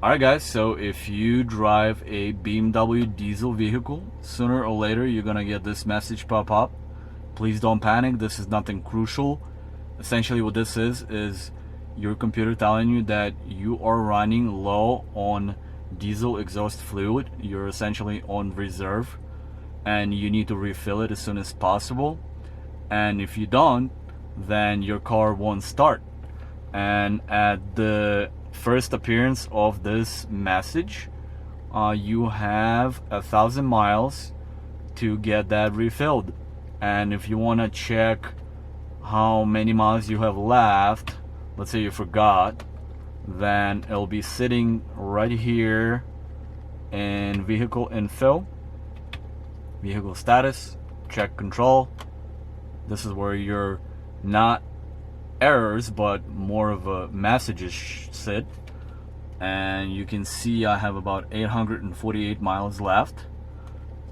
Alright guys, so if you drive a BMW diesel vehicle, sooner or later you're gonna get this message pop up. Please don't panic, this is nothing crucial. Essentially what this is your computer telling you that you are running low on diesel exhaust fluid. You're essentially on reserve and you need to refill it as soon as possible. And if you don't, then your car won't start. And at the first appearance of this message, you have 1,000 miles to get that refilled. And if you want to check how many miles you have left, let's say you forgot, then it'll be sitting right here in vehicle info, vehicle status, check control. This is where you're not errors but more of a messages sit, and you can see I have about 848 miles left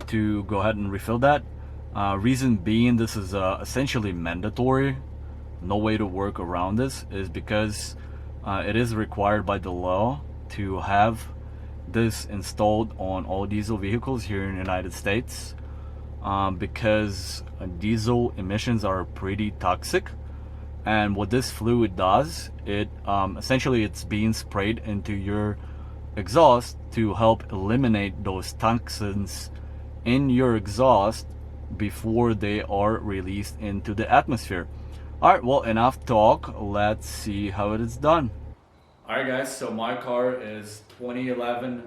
to go ahead and refill that. Reason being, this is essentially mandatory, no way to work around this, is because it is required by the law to have this installed on all diesel vehicles here in the United States, because diesel emissions are pretty toxic. And what this fluid does, it essentially it's being sprayed into your exhaust to help eliminate those toxins in your exhaust before they are released into the atmosphere. Alright, well, enough talk, let's see how it is done. Alright guys, so my car is 2011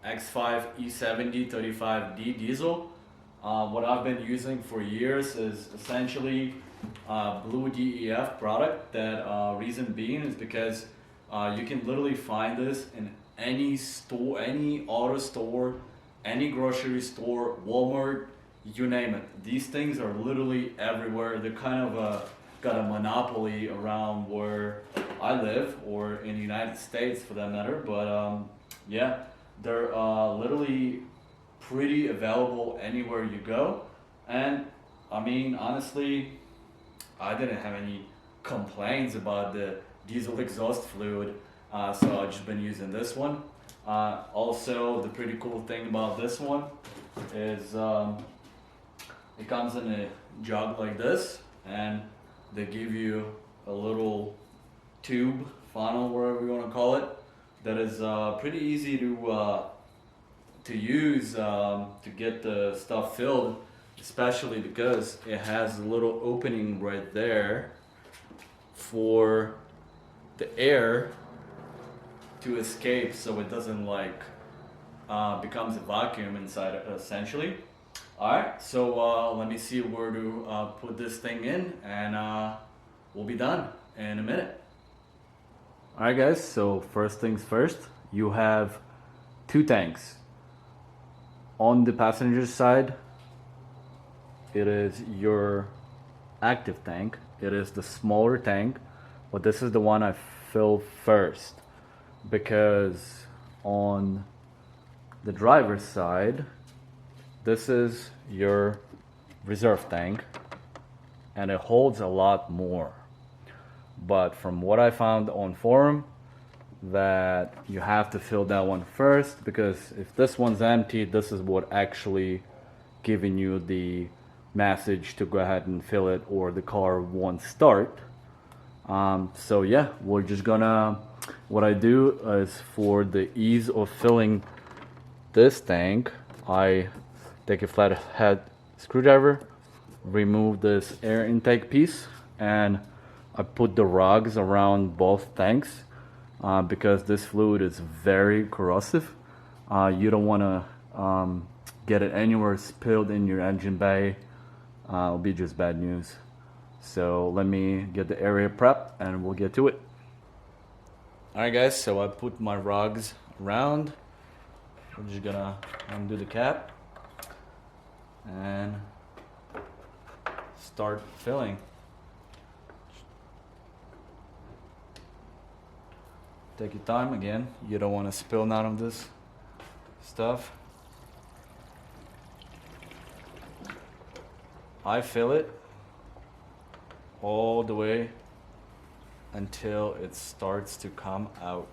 X5 E70 35D diesel. What I've been using for years is essentially blue DEF product. That reason being is because you can literally find this in any store, any auto store, any grocery store, Walmart, you name it. These things are literally everywhere. They're kind of got a monopoly around where I live, or in the United States for that matter. But yeah, they're literally pretty available anywhere you go. And I mean, honestly, I didn't have any complaints about the diesel exhaust fluid, so I've just been using this one. Also, the pretty cool thing about this one is it comes in a jug like this, and they give you a little tube, funnel, whatever you want to call it, that is pretty easy to use to get the stuff filled, especially because it has a little opening right there for the air to escape, so it doesn't like becomes a vacuum inside it, essentially. Alright, so let me see where to put this thing in, and we'll be done in a minute. Alright guys, so first things first, you have two tanks. On the passenger side, it is your active tank. It is the smaller tank, but this is the one I fill first, because on the driver's side, this is your reserve tank, and it holds a lot more. But from what I found on forum, that you have to fill that one first, because if this one's empty, this is what actually giving you the message to go ahead and fill it, or the car won't start. So yeah, we're just gonna, what I do is, for the ease of filling this tank, I take a flathead screwdriver, remove this air intake piece, and I put the rugs around both tanks, because this fluid is very corrosive. You don't want to get it anywhere spilled in your engine bay. It'll be just bad news. So let me get the area prepped and we'll get to it. Alright guys, so I put my rugs around. We're just gonna undo the cap and start filling. Take your time again, you don't want to spill none of this stuff. I fill it all the way until it starts to come out.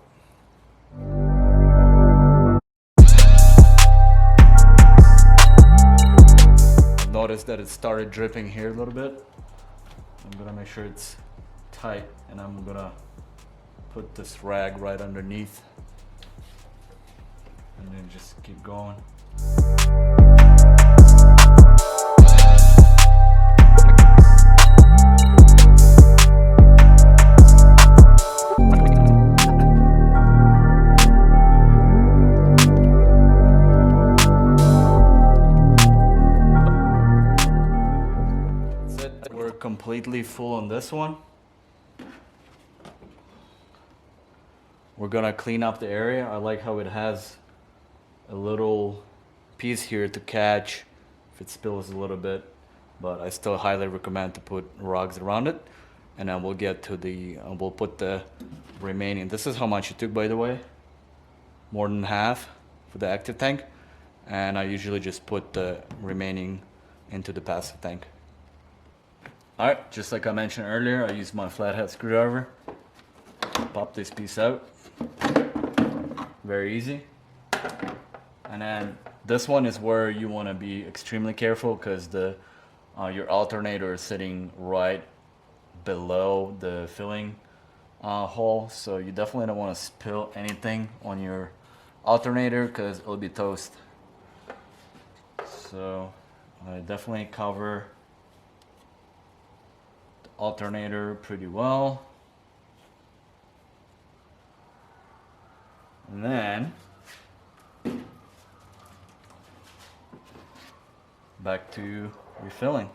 that it started dripping here a little bit. I'm gonna make sure it's tight, and I'm gonna put this rag right underneath and then just keep going. That's it. We're completely full on this one. We're gonna clean up the area. I like how it has a little piece here to catch if it spills a little bit, but I still highly recommend to put rugs around it. And then we'll get to the, we'll put the remaining. This is how much it took, by the way. More than half for the active tank. And I usually just put the remaining into the passive tank. All right, just like I mentioned earlier, I use my flathead screwdriver. Pop this piece out. Very easy. And then this one is where you want to be extremely careful, because the your alternator is sitting right below the filling hole, so you definitely don't want to spill anything on your alternator because it'll be toast. So I definitely cover the alternator pretty well. And then back to refilling.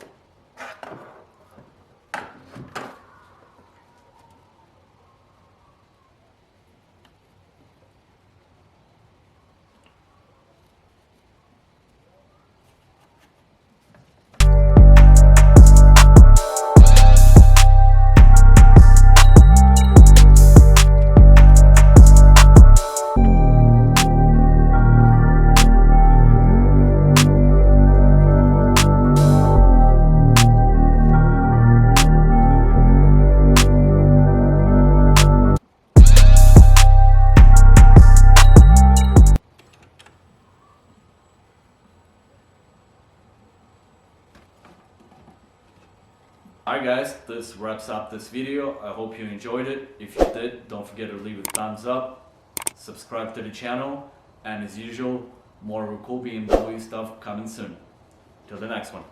Alright guys, this wraps up this video. I hope you enjoyed it. If you did, don't forget to leave a thumbs up, subscribe to the channel, and as usual, more cool BMW stuff coming soon. Till the next one.